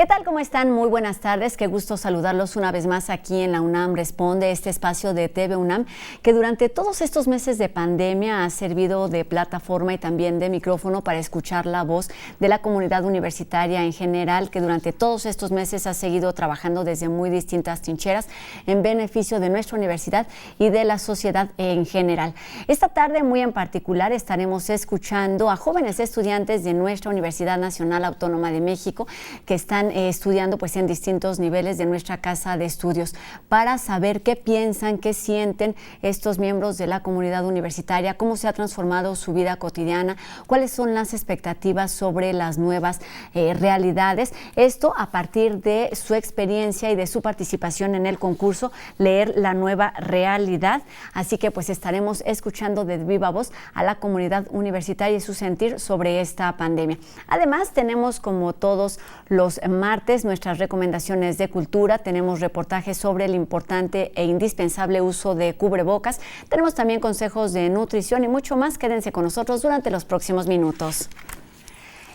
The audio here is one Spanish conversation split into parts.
tal? ¿Cómo están? Muy buenas tardes. Qué gusto saludarlos una vez más aquí en la UNAM Responde, este espacio de TV UNAM, que durante todos estos meses de pandemia ha servido de plataforma y también de micrófono para escuchar la voz de la comunidad universitaria en general, que durante todos estos meses ha seguido trabajando desde muy distintas trincheras en beneficio de nuestra universidad y de la sociedad en general. Esta tarde, muy en particular, estaremos escuchando a jóvenes estudiantes de nuestra Universidad Nacional Autónoma de México que están estudiando pues en distintos niveles de nuestra casa de estudios para saber qué piensan, qué sienten estos miembros de la comunidad universitaria, cómo se ha transformado su vida cotidiana, cuáles son las expectativas sobre las nuevas realidades. Esto a partir de su experiencia y de su participación en el concurso Leer la Nueva Realidad. Así que pues estaremos escuchando de viva voz a la comunidad universitaria y su sentir sobre esta pandemia. Además, tenemos como todos los martes nuestras recomendaciones de cultura, tenemos reportajes sobre el importante e indispensable uso de cubrebocas, tenemos también consejos de nutrición y mucho más. Quédense con nosotros durante los próximos minutos.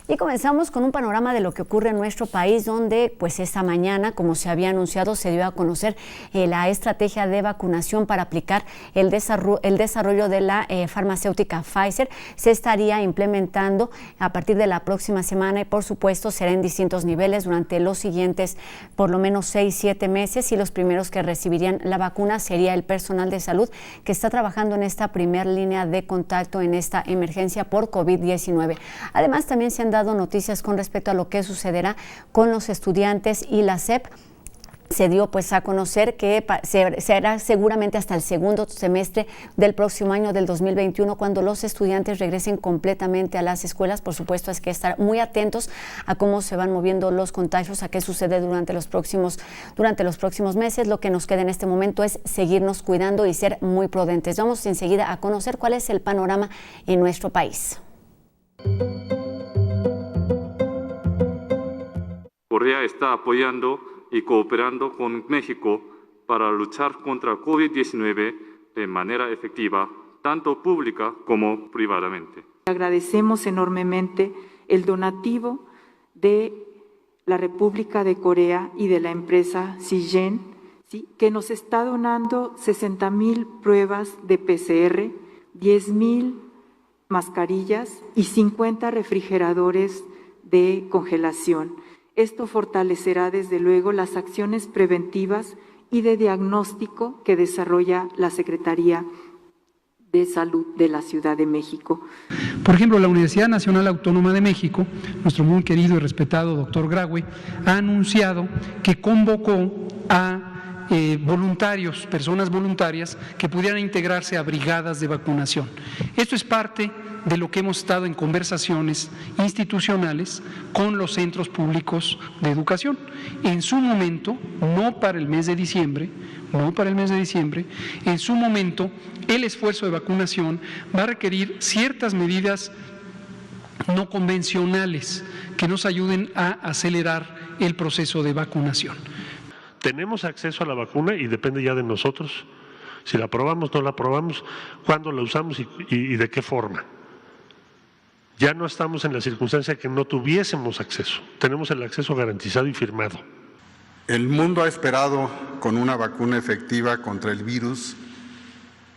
Y comenzamos con un panorama de lo que ocurre en nuestro país, donde pues esta mañana, como se había anunciado, se dio a conocer la estrategia de vacunación para aplicar el desarrollo de la farmacéutica Pfizer. Se estaría implementando a partir de la próxima semana y por supuesto será en distintos niveles durante los siguientes por lo menos 6-7 meses, y los primeros que recibirían la vacuna sería el personal de salud que está trabajando en esta primera línea de contacto en esta emergencia por COVID-19. Además, también se han dado noticias con respecto a lo que sucederá con los estudiantes y la SEP. Se dio pues a conocer que será seguramente hasta el segundo semestre del próximo año, del 2021, cuando los estudiantes regresen completamente a las escuelas. Por supuesto, es que estar muy atentos a cómo se van moviendo los contagios, a qué sucede durante los próximos meses. Lo que nos queda en este momento es seguirnos cuidando y ser muy prudentes. Vamos enseguida a conocer cuál es el panorama en nuestro país. Corea está apoyando y cooperando con México para luchar contra el COVID-19 de manera efectiva, tanto pública como privadamente. Agradecemos enormemente el donativo de la República de Corea y de la empresa Sigen, ¿sí?, que nos está donando 60,000 pruebas de PCR, 10,000 mascarillas y 50 refrigeradores de congelación. Esto fortalecerá desde luego las acciones preventivas y de diagnóstico que desarrolla la Secretaría de Salud de la Ciudad de México. Por ejemplo, la Universidad Nacional Autónoma de México, nuestro muy querido y respetado doctor Graue, ha anunciado que convocó a voluntarios, personas voluntarias que pudieran integrarse a brigadas de vacunación. Esto es parte de lo que hemos estado en conversaciones institucionales con los centros públicos de educación. En su momento, no para el mes de diciembre, en su momento el esfuerzo de vacunación va a requerir ciertas medidas no convencionales que nos ayuden a acelerar el proceso de vacunación. Tenemos acceso a la vacuna y depende ya de nosotros si la aprobamos, no la aprobamos, cuándo la usamos y de qué forma. Ya no estamos en la circunstancia que no tuviésemos acceso, tenemos el acceso garantizado y firmado. El mundo ha esperado con una vacuna efectiva contra el virus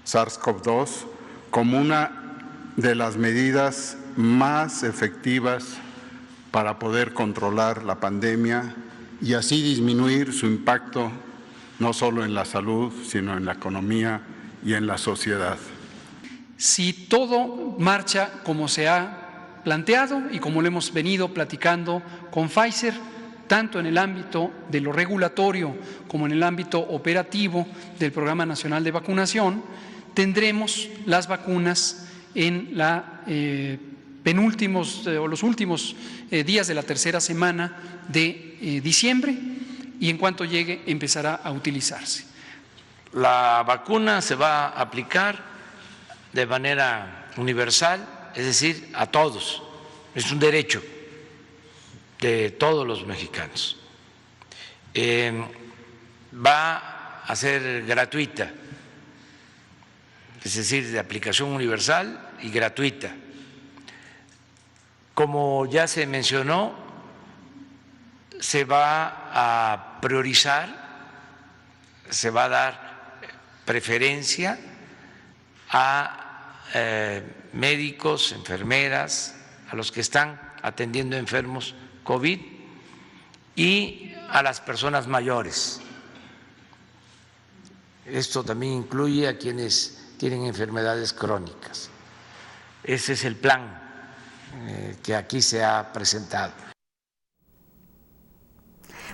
SARS-CoV-2 como una de las medidas más efectivas para poder controlar la pandemia y así disminuir su impacto no solo en la salud, sino en la economía y en la sociedad. Si todo marcha como se ha planteado y como lo hemos venido platicando con Pfizer, tanto en el ámbito de lo regulatorio como en el ámbito operativo del Programa Nacional de Vacunación, tendremos las vacunas en los últimos días de la tercera semana de diciembre, y en cuanto llegue empezará a utilizarse. La vacuna se va a aplicar de manera universal, es decir, a todos. Es un derecho de todos los mexicanos. Va a ser gratuita, es decir, de aplicación universal y gratuita. Como ya se mencionó, se va a priorizar, se va a dar preferencia a médicos, enfermeras, a los que están atendiendo enfermos COVID y a las personas mayores. Esto también incluye a quienes tienen enfermedades crónicas. Ese es el plan que aquí se ha presentado.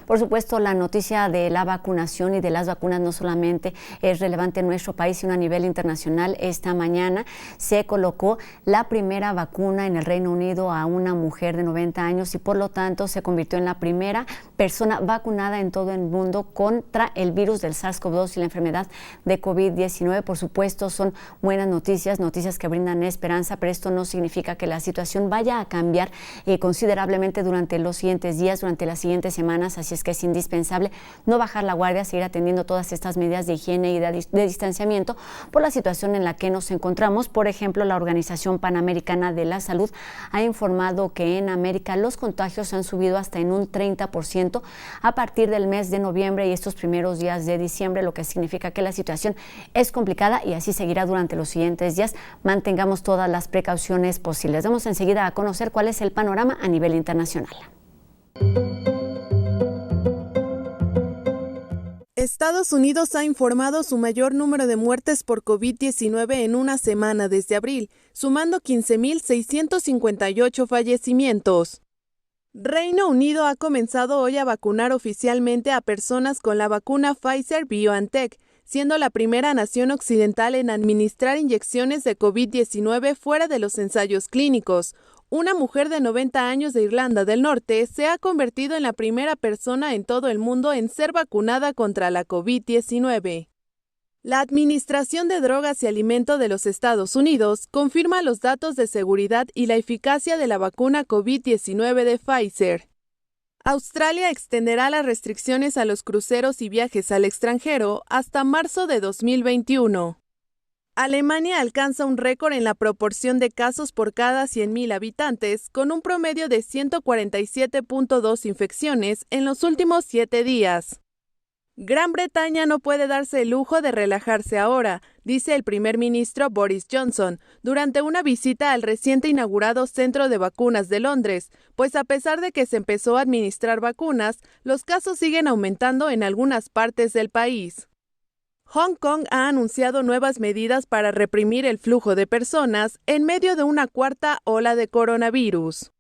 Por supuesto, la noticia de la vacunación y de las vacunas no solamente es relevante en nuestro país, sino a nivel internacional. Esta mañana se colocó la primera vacuna en el Reino Unido a una mujer de 90 años y por lo tanto se convirtió en la primera persona vacunada en todo el mundo contra el virus del SARS-CoV-2 y la enfermedad de COVID-19. Por supuesto, son buenas noticias, noticias que brindan esperanza, pero esto no significa que la situación vaya a cambiar considerablemente durante los siguientes días, durante las siguientes semanas. Así es que es indispensable no bajar la guardia, seguir atendiendo todas estas medidas de higiene y de distanciamiento por la situación en la que nos encontramos. Por ejemplo, la Organización Panamericana de la Salud ha informado que en América los contagios han subido hasta en un 30% a partir del mes de noviembre y estos primeros días de diciembre, lo que significa que la situación es complicada y así seguirá durante los siguientes días. Mantengamos todas las precauciones posibles. Vamos enseguida a conocer cuál es el panorama a nivel internacional. Estados Unidos ha informado su mayor número de muertes por COVID-19 en una semana desde abril, sumando 15.658 fallecimientos. Reino Unido ha comenzado hoy a vacunar oficialmente a personas con la vacuna Pfizer-BioNTech, siendo la primera nación occidental en administrar inyecciones de COVID-19 fuera de los ensayos clínicos. Una mujer de 90 años de Irlanda del Norte se ha convertido en la primera persona en todo el mundo en ser vacunada contra la COVID-19. La Administración de Drogas y Alimento de los Estados Unidos confirma los datos de seguridad y la eficacia de la vacuna COVID-19 de Pfizer. Australia extenderá las restricciones a los cruceros y viajes al extranjero hasta marzo de 2021. Alemania alcanza un récord en la proporción de casos por cada 100.000 habitantes, con un promedio de 147.2 infecciones en los últimos 7 días. Gran Bretaña no puede darse el lujo de relajarse ahora, dice el primer ministro Boris Johnson, durante una visita al reciente inaugurado Centro de Vacunas de Londres, pues a pesar de que se empezó a administrar vacunas, los casos siguen aumentando en algunas partes del país. Hong Kong ha anunciado nuevas medidas para reprimir el flujo de personas en medio de una cuarta ola de coronavirus.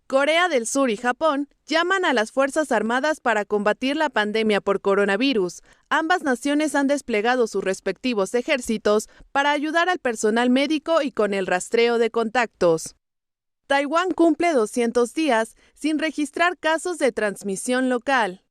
Corea del Sur y Japón llaman a las Fuerzas Armadas para combatir la pandemia por coronavirus. Ambas naciones han desplegado sus respectivos ejércitos para ayudar al personal médico y con el rastreo de contactos. Taiwán cumple 200 días sin registrar casos de transmisión local.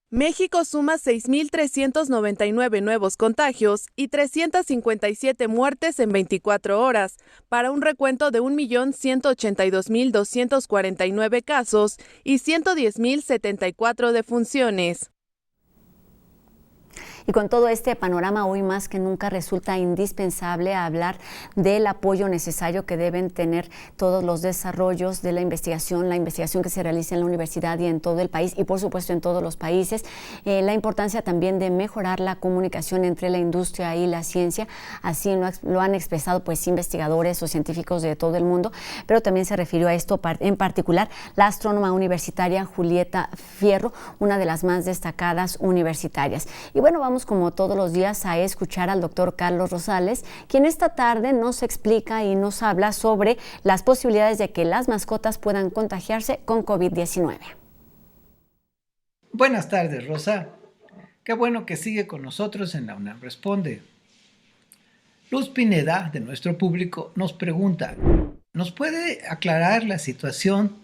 México suma 6.399 nuevos contagios y 357 muertes en 24 horas, para un recuento de 1.182.249 casos y 110.074 defunciones. Y con todo este panorama, hoy más que nunca resulta indispensable hablar del apoyo necesario que deben tener todos los desarrollos de la investigación que se realiza en la universidad y en todo el país y por supuesto en todos los países. La importancia también de mejorar la comunicación entre la industria y la ciencia, así lo han expresado pues investigadores o científicos de todo el mundo, pero también se refirió a esto en particular la astrónoma universitaria Julieta Fierro, una de las más destacadas universitarias. Y bueno, vamos como todos los días a escuchar al doctor Carlos Rosales, quien esta tarde nos explica y nos habla sobre las posibilidades de que las mascotas puedan contagiarse con COVID-19. Buenas tardes, Rosa. Qué bueno que sigue con nosotros en la UNAM Responde. Luz Pineda, de nuestro público, nos pregunta, ¿nos puede aclarar la situación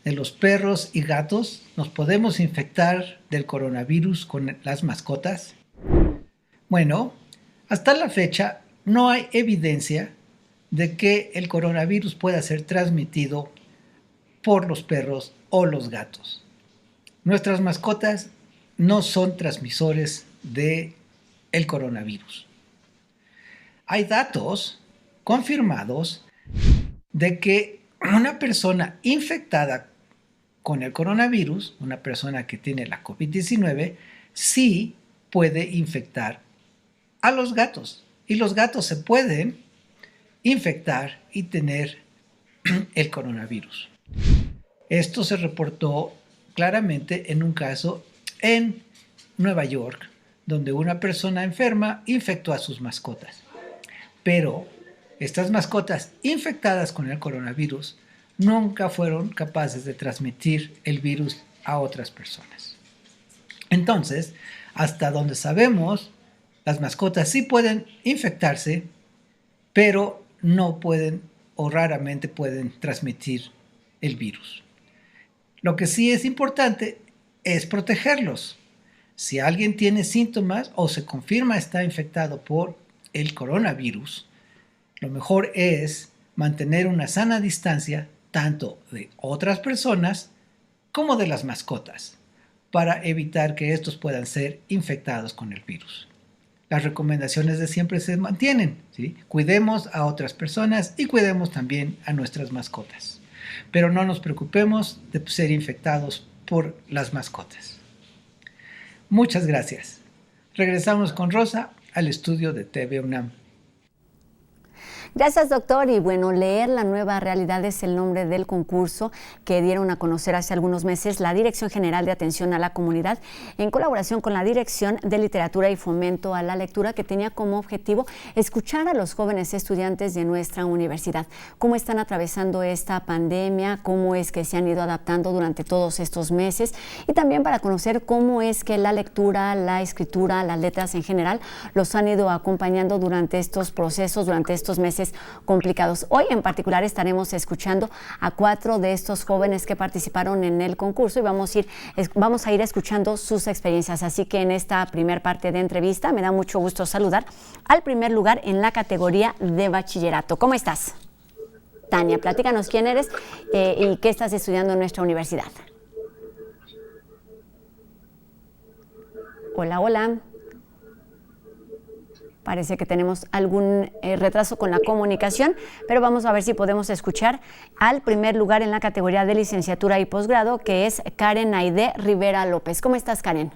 de los perros y gatos? ¿Nos podemos infectar del coronavirus con las mascotas? Bueno, hasta la fecha no hay evidencia de que el coronavirus pueda ser transmitido por los perros o los gatos. Nuestras mascotas no son transmisores del coronavirus. Hay datos confirmados de que una persona infectada con el coronavirus, una persona que tiene la COVID-19, sí puede infectar a los gatos. Y los gatos se pueden infectar y tener el coronavirus. Esto se reportó claramente en un caso en Nueva York, donde una persona enferma infectó a sus mascotas. Pero estas mascotas infectadas con el coronavirus nunca fueron capaces de transmitir el virus a otras personas. Entonces, hasta donde sabemos, las mascotas sí pueden infectarse, pero no pueden o raramente pueden transmitir el virus. Lo que sí es importante es protegerlos. Si alguien tiene síntomas o se confirma está infectado por el coronavirus, lo mejor es mantener una sana distancia tanto de otras personas como de las mascotas para evitar que estos puedan ser infectados con el virus. Las recomendaciones de siempre se mantienen, ¿sí? Cuidemos a otras personas y cuidemos también a nuestras mascotas. Pero no nos preocupemos de ser infectados por las mascotas. Muchas gracias. Regresamos con Rosa al estudio de TV UNAM. Gracias, doctor. Y bueno, Leer la nueva realidad es el nombre del concurso que dieron a conocer hace algunos meses la Dirección General de Atención a la Comunidad en colaboración con la Dirección de Literatura y Fomento a la Lectura, que tenía como objetivo escuchar a los jóvenes estudiantes de nuestra universidad. ¿Cómo están atravesando esta pandemia? ¿Cómo es que se han ido adaptando durante todos estos meses? Y también para conocer cómo es que la lectura, la escritura, las letras en general los han ido acompañando durante estos procesos, durante estos meses complicados. Hoy en particular estaremos escuchando a 4 de estos jóvenes que participaron en el concurso y vamos a ir escuchando sus experiencias. Así que en esta primer parte de entrevista me da mucho gusto saludar al primer lugar en la categoría de bachillerato. ¿Cómo estás? Tania, platícanos quién eres y qué estás estudiando en nuestra universidad. Hola, hola. Parece que tenemos algún retraso con la comunicación, pero vamos a ver si podemos escuchar al primer lugar en la categoría de licenciatura y posgrado, que es Karen Aide Rivera López. ¿Cómo estás, Karen?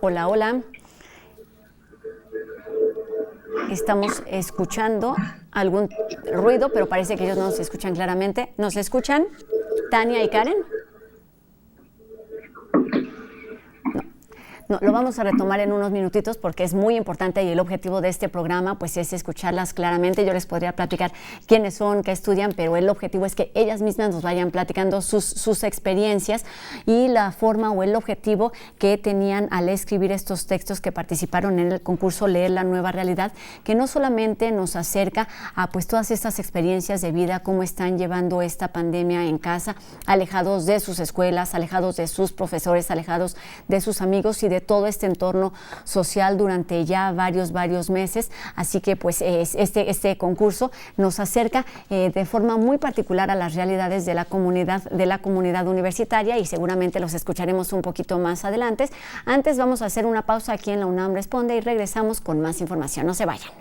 Hola, hola. Estamos escuchando algún ruido, pero parece que ellos no nos escuchan claramente. ¿Nos escuchan, Tania y Karen? No, lo vamos a retomar en unos minutitos porque es muy importante y el objetivo de este programa pues es escucharlas claramente. Yo les podría platicar quiénes son, qué estudian, pero el objetivo es que ellas mismas nos vayan platicando sus experiencias y la forma o el objetivo que tenían al escribir estos textos que participaron en el concurso Leer la Nueva Realidad, que no solamente nos acerca a pues todas estas experiencias de vida, cómo están llevando esta pandemia en casa, alejados de sus escuelas, alejados de sus profesores, alejados de sus amigos y de todo este entorno social durante ya varios meses. Así que pues este concurso nos acerca de forma muy particular a las realidades de la comunidad universitaria y seguramente los escucharemos un poquito más adelante. Antes vamos a hacer una pausa aquí en la UNAM Responde y regresamos con más información. No se vayan.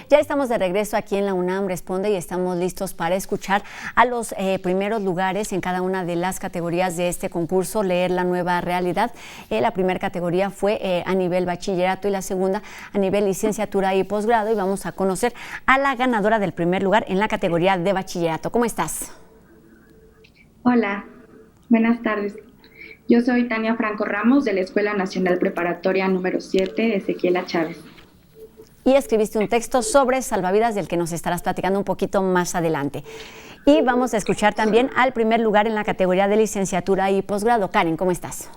Ya estamos de regreso aquí en la UNAM Responde y estamos listos para escuchar a los primeros lugares en cada una de las categorías de este concurso Leer la Nueva Realidad. La primera categoría fue a nivel bachillerato y la segunda a nivel licenciatura y posgrado, y vamos a conocer a la ganadora del primer lugar en la categoría de bachillerato. ¿Cómo estás? Hola, buenas tardes. Yo soy Tania Franco Ramos de la Escuela Nacional Preparatoria número 7, Ezequiela Chávez. Y escribiste un texto sobre salvavidas del que nos estarás platicando un poquito más adelante. Y vamos a escuchar también al primer lugar en la categoría de licenciatura y posgrado. Karen, ¿cómo estás?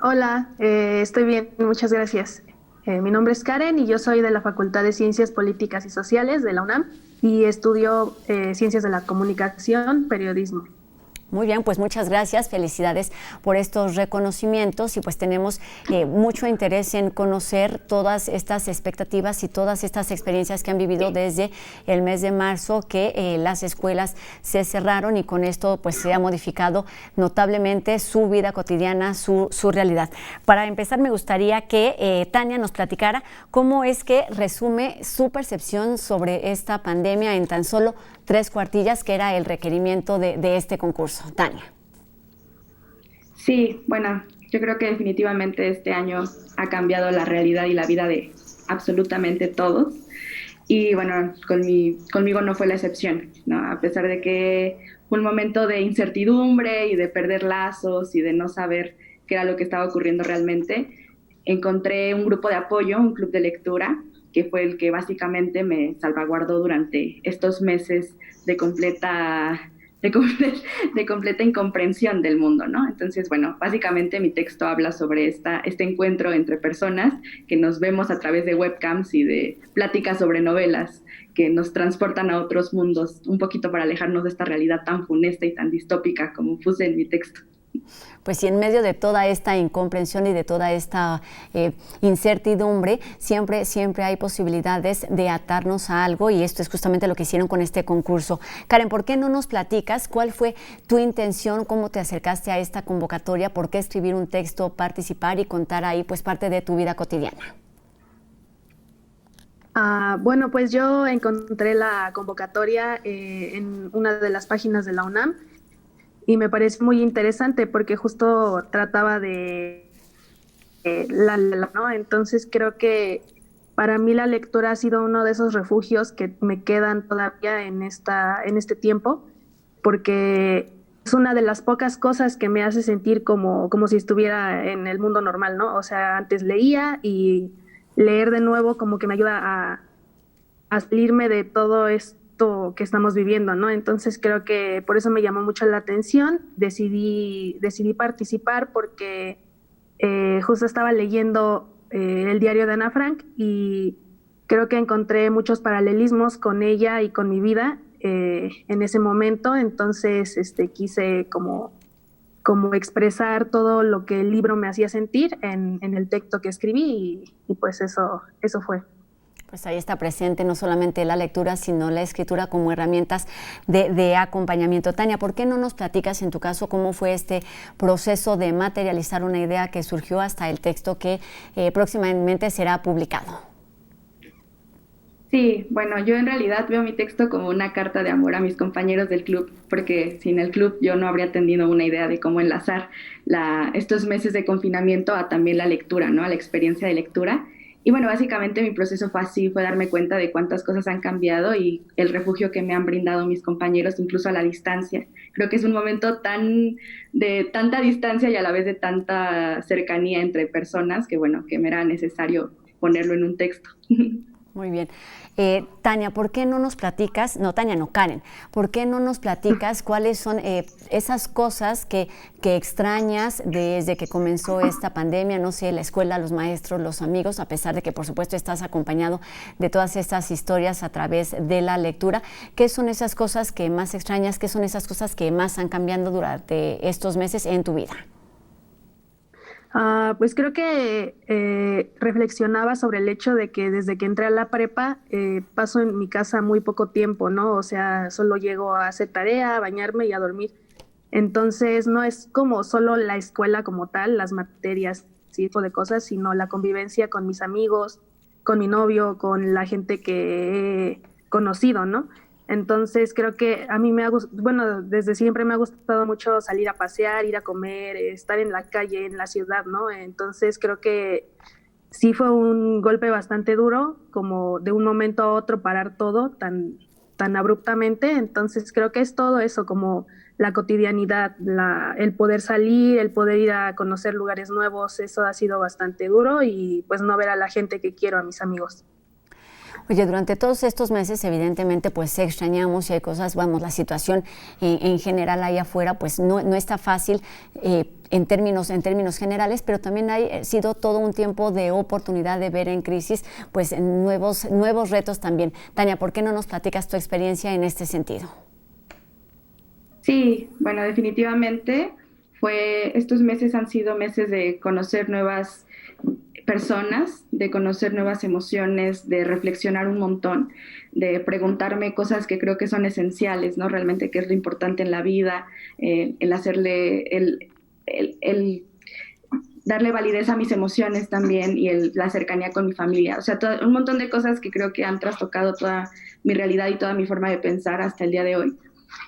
Hola, estoy bien, muchas gracias. Mi nombre es Karen y yo soy de la Facultad de Ciencias Políticas y Sociales de la UNAM y estudio Ciencias de la Comunicación, Periodismo. Muy bien, pues muchas gracias, felicidades por estos reconocimientos y pues tenemos mucho interés en conocer todas estas expectativas y todas estas experiencias que han vivido desde el mes de marzo que las escuelas se cerraron y con esto pues se ha modificado notablemente su vida cotidiana, su realidad. Para empezar me gustaría que Tania nos platicara cómo es que resume su percepción sobre esta pandemia en tan solo 3 cuartillas, que era el requerimiento de este concurso. Tania. Sí, bueno, yo creo que definitivamente este año ha cambiado la realidad y la vida de absolutamente todos. Y bueno, conmigo no fue la excepción, ¿no? A pesar de que fue un momento de incertidumbre y de perder lazos y de no saber qué era lo que estaba ocurriendo realmente, encontré un grupo de apoyo, un club de lectura, que fue el que básicamente me salvaguardó durante estos meses de completa incomprensión del mundo, ¿no? Entonces, bueno, básicamente mi texto habla sobre este encuentro entre personas que nos vemos a través de webcams y de pláticas sobre novelas que nos transportan a otros mundos, un poquito para alejarnos de esta realidad tan funesta y tan distópica como puse en mi texto. Pues y en medio de toda esta incomprensión y de toda esta incertidumbre, siempre hay posibilidades de atarnos a algo y esto es justamente lo que hicieron con este concurso. Karen, ¿por qué no nos platicas cuál fue tu intención, cómo te acercaste a esta convocatoria, por qué escribir un texto, participar y contar ahí pues parte de tu vida cotidiana? Bueno, pues yo encontré la convocatoria en una de las páginas de la UNAM. Y me parece muy interesante porque justo trataba de ¿no? Entonces creo que para mí la lectura ha sido uno de esos refugios que me quedan todavía en este tiempo, porque es una de las pocas cosas que me hace sentir como si estuviera en el mundo normal, ¿no? O sea, antes leía y leer de nuevo como que me ayuda a salirme de todo esto que estamos viviendo, ¿no? Entonces creo que por eso me llamó mucho la atención, decidí participar porque justo estaba leyendo el diario de Ana Frank y creo que encontré muchos paralelismos con ella y con mi vida en ese momento, entonces quise como expresar todo lo que el libro me hacía sentir en el texto que escribí y pues eso fue. Pues ahí está presente no solamente la lectura, sino la escritura como herramientas de acompañamiento. Tania, ¿por qué no nos platicas en tu caso cómo fue este proceso de materializar una idea que surgió hasta el texto que próximamente será publicado? Sí, bueno, yo en realidad veo mi texto como una carta de amor a mis compañeros del club, porque sin el club yo no habría tenido una idea de cómo enlazar estos meses de confinamiento a también la lectura, ¿no? A la experiencia de lectura. Y bueno, básicamente mi proceso fue así, fue darme cuenta de cuántas cosas han cambiado y el refugio que me han brindado mis compañeros, incluso a la distancia. Creo que es un momento de tanta distancia y a la vez de tanta cercanía entre personas que, bueno, que me era necesario ponerlo en un texto. Muy bien. Tania, ¿por qué no nos platicas, Karen, ¿por qué no nos platicas cuáles son esas cosas que extrañas desde que comenzó esta pandemia? No sé, la escuela, los maestros, los amigos, a pesar de que por supuesto estás acompañado de todas estas historias a través de la lectura. ¿Qué son esas cosas que más extrañas? ¿Qué son esas cosas que más han cambiado durante estos meses en tu vida? Pues creo que reflexionaba sobre el hecho de que desde que entré a la prepa paso en mi casa muy poco tiempo, ¿no? O sea, solo llego a hacer tarea, a bañarme y a dormir. Entonces no es como solo la escuela como tal, las materias, ese tipo de cosas, sino la convivencia con mis amigos, con mi novio, con la gente que he conocido, ¿no? Entonces creo que a mí desde siempre me ha gustado mucho salir a pasear, ir a comer, estar en la calle, en la ciudad, ¿no? Entonces creo que sí fue un golpe bastante duro, como de un momento a otro parar todo tan abruptamente. Entonces creo que es todo eso, como la cotidianidad, el poder salir, el poder ir a conocer lugares nuevos, eso ha sido bastante duro y pues no ver a la gente que quiero, a mis amigos. Oye, durante todos estos meses evidentemente pues extrañamos y hay cosas, la situación en general ahí afuera pues no está fácil en términos generales, pero también ha sido todo un tiempo de oportunidad de ver en crisis pues nuevos retos también. Tania, ¿por qué no nos platicas tu experiencia en este sentido? Sí, bueno, definitivamente estos meses han sido meses de conocer nuevas personas, de conocer nuevas emociones, de reflexionar un montón, de preguntarme cosas que creo que son esenciales, ¿no? Realmente qué es lo importante en la vida, el hacerle, el darle validez a mis emociones también y la cercanía con mi familia. O sea, un montón de cosas que creo que han trastocado toda mi realidad y toda mi forma de pensar hasta el día de hoy.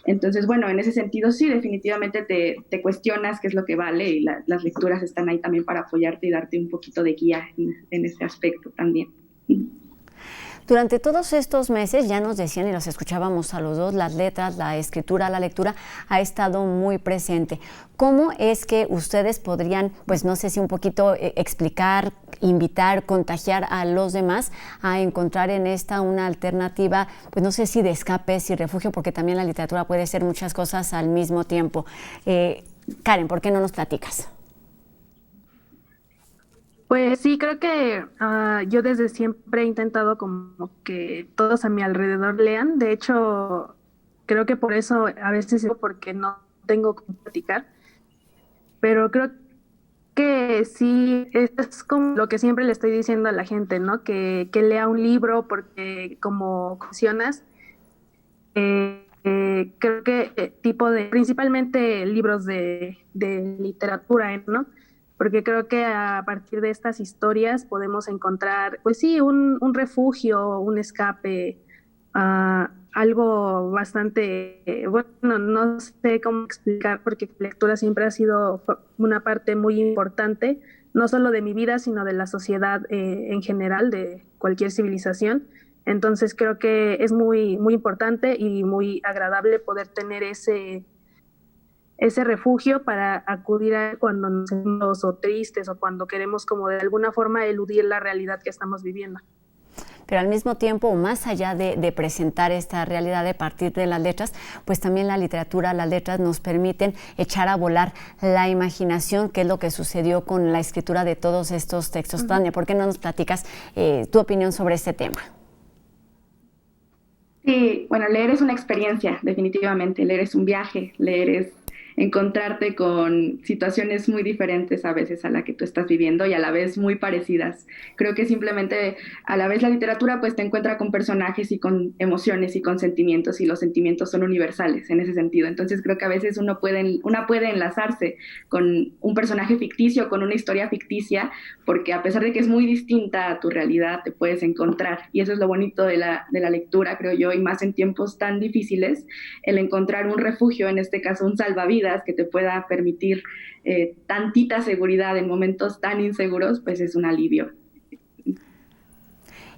Entonces, bueno, en ese sentido sí, definitivamente te cuestionas qué es lo que vale y las lecturas están ahí también para apoyarte y darte un poquito de guía en ese aspecto también. Durante todos estos meses, ya nos decían y los escuchábamos a los dos, las letras, la escritura, la lectura ha estado muy presente. ¿Cómo es que ustedes podrían, pues no sé si un poquito explicar, invitar, contagiar a los demás a encontrar en esta una alternativa, pues no sé si de escape, si refugio, porque también la literatura puede ser muchas cosas al mismo tiempo? Karen, ¿por qué no nos platicas? Pues sí, creo que yo desde siempre he intentado como que todos a mi alrededor lean. De hecho, creo que por eso a veces porque no tengo que platicar. Pero creo que sí, es como lo que siempre le estoy diciendo a la gente, ¿no? Que lea un libro porque como mencionas, creo que principalmente libros de literatura, ¿no? Porque creo que a partir de estas historias podemos encontrar, pues sí, un refugio, un escape, algo bastante, bueno, no sé cómo explicar, porque la lectura siempre ha sido una parte muy importante, no solo de mi vida, sino de la sociedad en general, de cualquier civilización. Entonces creo que es muy, muy importante y muy agradable poder tener ese refugio para acudir a cuando nos sentimos o tristes o cuando queremos como de alguna forma eludir la realidad que estamos viviendo. Pero al mismo tiempo, más allá de presentar esta realidad a partir de las letras, pues también la literatura, las letras nos permiten echar a volar la imaginación, que es lo que sucedió con la escritura de todos estos textos. Tania, ¿por qué no nos platicas tu opinión sobre este tema? Sí, bueno, leer es una experiencia, definitivamente. Leer es un viaje, leer es encontrarte con situaciones muy diferentes a veces a la que tú estás viviendo y a la vez muy parecidas. Creo que simplemente a la vez la literatura pues te encuentra con personajes y con emociones y con sentimientos y los sentimientos son universales en ese sentido. Entonces creo que a veces una puede enlazarse con un personaje ficticio, con una historia ficticia, porque a pesar de que es muy distinta a tu realidad, te puedes encontrar. Y eso es lo bonito de la lectura, creo yo, y más en tiempos tan difíciles, el encontrar un refugio, en este caso un salvavidas, que te pueda permitir tantita seguridad en momentos tan inseguros, pues es un alivio.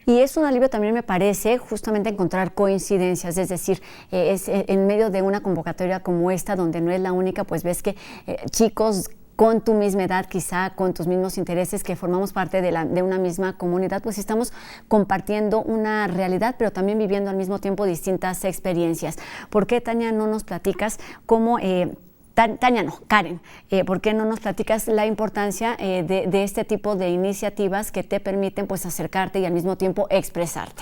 Y es un alivio también, me parece, justamente encontrar coincidencias, es decir, es en medio de una convocatoria como esta, donde no es la única, pues ves que chicos con tu misma edad, quizá con tus mismos intereses, que formamos parte de una misma comunidad, pues estamos compartiendo una realidad, pero también viviendo al mismo tiempo distintas experiencias. ¿Por qué, Tania, no nos platicas cómo... Karen, ¿por qué no nos platicas la importancia de este tipo de iniciativas que te permiten pues acercarte y al mismo tiempo expresarte?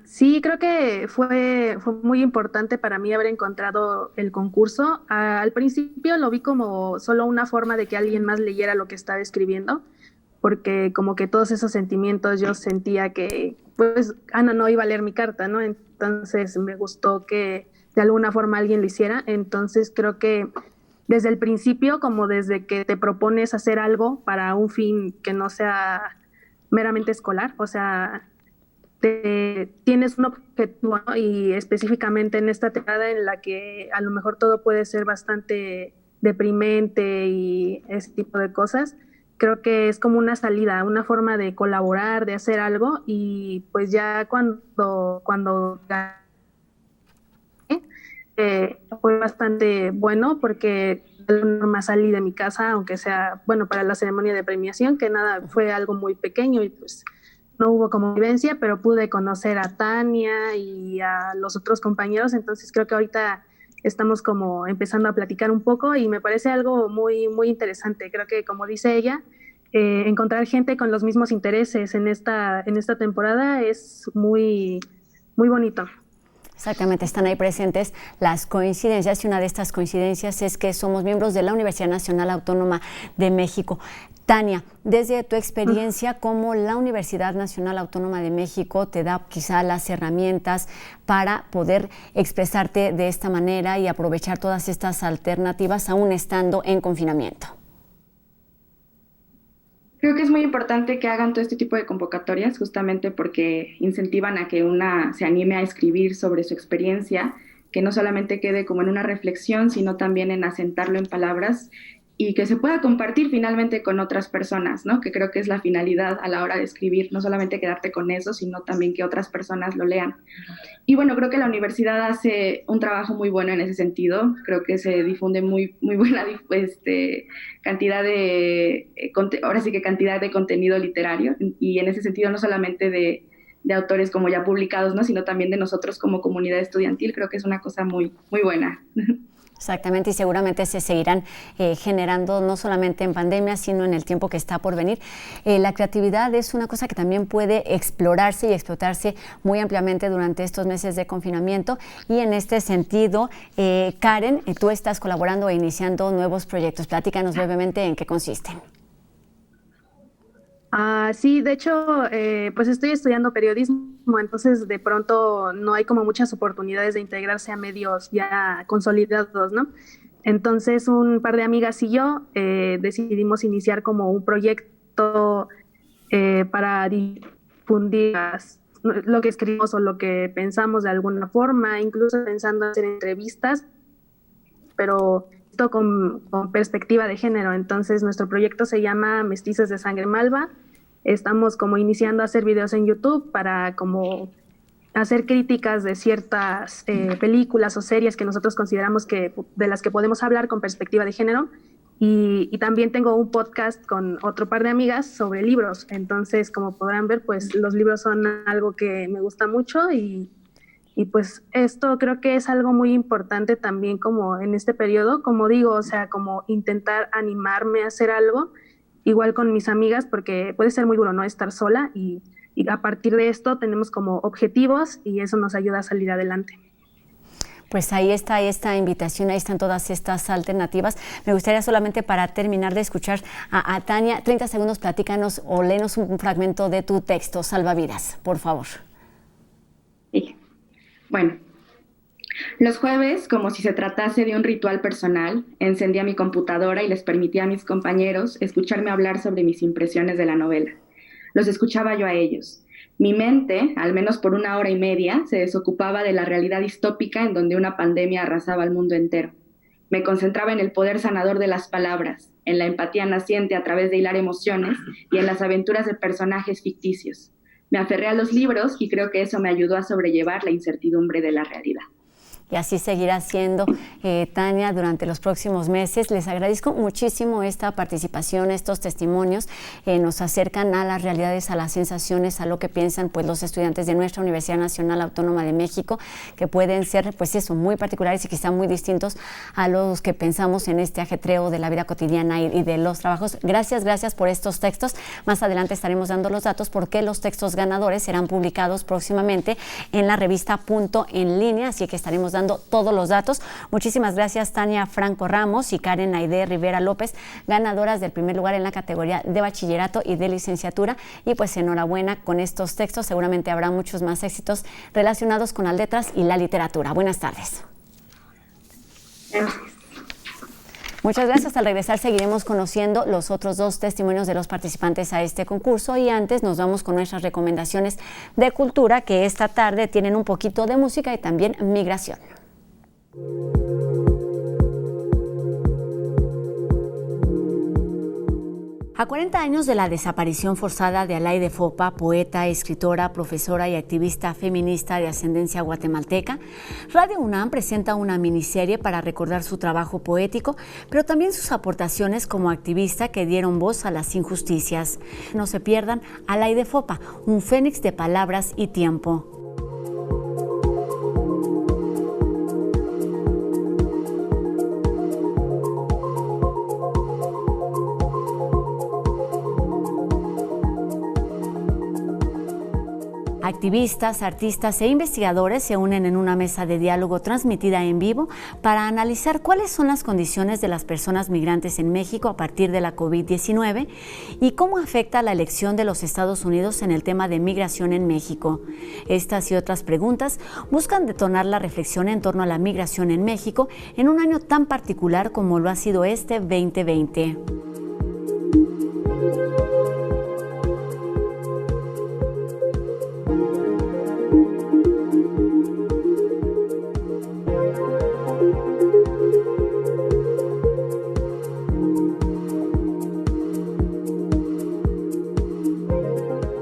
Sí, creo que fue muy importante para mí haber encontrado el concurso. Al principio lo vi como solo una forma de que alguien más leyera lo que estaba escribiendo, porque como que todos esos sentimientos yo sentía que pues Ana no iba a leer mi carta, ¿no? Entonces me gustó que de alguna forma alguien lo hiciera. Entonces creo que desde el principio, como desde que te propones hacer algo para un fin que no sea meramente escolar, o sea, tienes un objetivo, ¿no? Y específicamente en esta temporada en la que a lo mejor todo puede ser bastante deprimente y ese tipo de cosas, creo que es como una salida, una forma de colaborar, de hacer algo, y pues ya cuando fue bastante bueno porque de alguna forma salí de mi casa, aunque sea, bueno, para la ceremonia de premiación, que nada, fue algo muy pequeño y pues no hubo convivencia, pero pude conocer a Tania y a los otros compañeros, entonces creo que ahorita estamos como empezando a platicar un poco y me parece algo muy, muy interesante. Creo que, como dice ella, encontrar gente con los mismos intereses en esta temporada es muy, muy bonito. Exactamente, están ahí presentes las coincidencias y una de estas coincidencias es que somos miembros de la Universidad Nacional Autónoma de México. Tania, desde tu experiencia, ¿cómo la Universidad Nacional Autónoma de México te da quizá las herramientas para poder expresarte de esta manera y aprovechar todas estas alternativas aún estando en confinamiento? Creo que es muy importante que hagan todo este tipo de convocatorias justamente porque incentivan a que una se anime a escribir sobre su experiencia, que no solamente quede como en una reflexión, sino también en asentarlo en palabras y que se pueda compartir finalmente con otras personas, ¿no? Que creo que es la finalidad a la hora de escribir, no solamente quedarte con eso, sino también que otras personas lo lean. Y bueno, creo que la universidad hace un trabajo muy bueno en ese sentido, creo que se difunde muy buena cantidad de, ahora sí que cantidad de contenido literario, y en ese sentido no solamente de autores como ya publicados, ¿no? Sino también de nosotros como comunidad estudiantil, creo que es una cosa muy buena. Exactamente, y seguramente se seguirán generando no solamente en pandemia, sino en el tiempo que está por venir. La creatividad es una cosa que también puede explorarse y explotarse muy ampliamente durante estos meses de confinamiento y en este sentido, Karen, tú estás colaborando e iniciando nuevos proyectos. Platícanos brevemente en qué consisten. Sí, de hecho, pues estoy estudiando periodismo, entonces de pronto no hay como muchas oportunidades de integrarse a medios ya consolidados, ¿no? Entonces un par de amigas y yo decidimos iniciar como un proyecto para difundir lo que escribimos o lo que pensamos de alguna forma, incluso pensando en hacer entrevistas, pero esto con perspectiva de género. Entonces nuestro proyecto se llama Mestizas de Sangre Malva. Estamos como iniciando a hacer videos en YouTube para como hacer críticas de ciertas películas o series que nosotros consideramos que de las que podemos hablar con perspectiva de género. Y también tengo un podcast con otro par de amigas sobre libros. Entonces, como podrán ver, pues los libros son algo que me gusta mucho y pues esto creo que es algo muy importante también como en este periodo, como digo, o sea, como intentar animarme a hacer algo, igual con mis amigas, porque puede ser muy duro, ¿no? Estar sola y a partir de esto tenemos como objetivos y eso nos ayuda a salir adelante. Pues ahí está esta invitación, ahí están todas estas alternativas. Me gustaría solamente para terminar de escuchar a Tania, 30 segundos, platícanos o léenos un fragmento de tu texto, Salvavidas, por favor. Sí. Bueno, los jueves, como si se tratase de un ritual personal, encendía mi computadora y les permitía a mis compañeros escucharme hablar sobre mis impresiones de la novela. Los escuchaba yo a ellos. Mi mente, al menos por 1 hora y media, se desocupaba de la realidad distópica en donde una pandemia arrasaba al mundo entero. Me concentraba en el poder sanador de las palabras, en la empatía naciente a través de hilar emociones y en las aventuras de personajes ficticios. Me aferré a los libros y creo que eso me ayudó a sobrellevar la incertidumbre de la realidad. Y así seguirá siendo, Tania, durante los próximos meses. Les agradezco muchísimo esta participación, estos testimonios. Nos acercan a las realidades, a las sensaciones, a lo que piensan pues, los estudiantes de nuestra Universidad Nacional Autónoma de México, que pueden ser pues eso, muy particulares y quizá muy distintos a los que pensamos en este ajetreo de la vida cotidiana y de los trabajos. Gracias por estos textos. Más adelante estaremos dando los datos porque los textos ganadores serán publicados próximamente en la revista Punto en Línea, así que estaremos dando todos los datos. Muchísimas gracias, Tania Franco Ramos y Karen Aide Rivera López, ganadoras del primer lugar en la categoría de bachillerato y de licenciatura. Y pues enhorabuena con estos textos. Seguramente habrá muchos más éxitos relacionados con las letras y la literatura. Buenas tardes. Muchas gracias. Al regresar seguiremos conociendo los otros 2 testimonios de los participantes a este concurso y antes nos vamos con nuestras recomendaciones de cultura que esta tarde tienen un poquito de música y también migración. A 40 años de la desaparición forzada de Alaide Fopa, poeta, escritora, profesora y activista feminista de ascendencia guatemalteca, Radio UNAM presenta una miniserie para recordar su trabajo poético, pero también sus aportaciones como activista que dieron voz a las injusticias. No se pierdan Alaide Fopa, un fénix de palabras y tiempo. Activistas, artistas e investigadores se unen en una mesa de diálogo transmitida en vivo para analizar cuáles son las condiciones de las personas migrantes en México a partir de la COVID-19 y cómo afecta la elección de los Estados Unidos en el tema de migración en México. Estas y otras preguntas buscan detonar la reflexión en torno a la migración en México en un año tan particular como lo ha sido este 2020.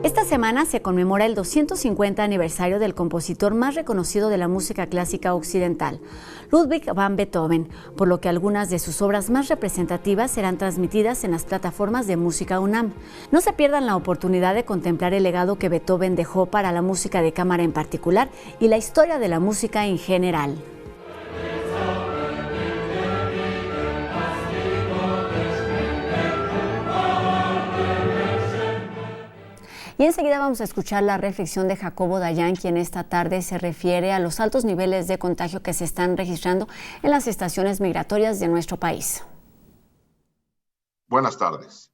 Esta semana se conmemora el 250 aniversario del compositor más reconocido de la música clásica occidental, Ludwig van Beethoven, por lo que algunas de sus obras más representativas serán transmitidas en las plataformas de Música UNAM. No se pierdan la oportunidad de contemplar el legado que Beethoven dejó para la música de cámara en particular y la historia de la música en general. Y enseguida vamos a escuchar la reflexión de Jacobo Dayan, quien esta tarde se refiere a los altos niveles de contagio que se están registrando en las estaciones migratorias de nuestro país. Buenas tardes.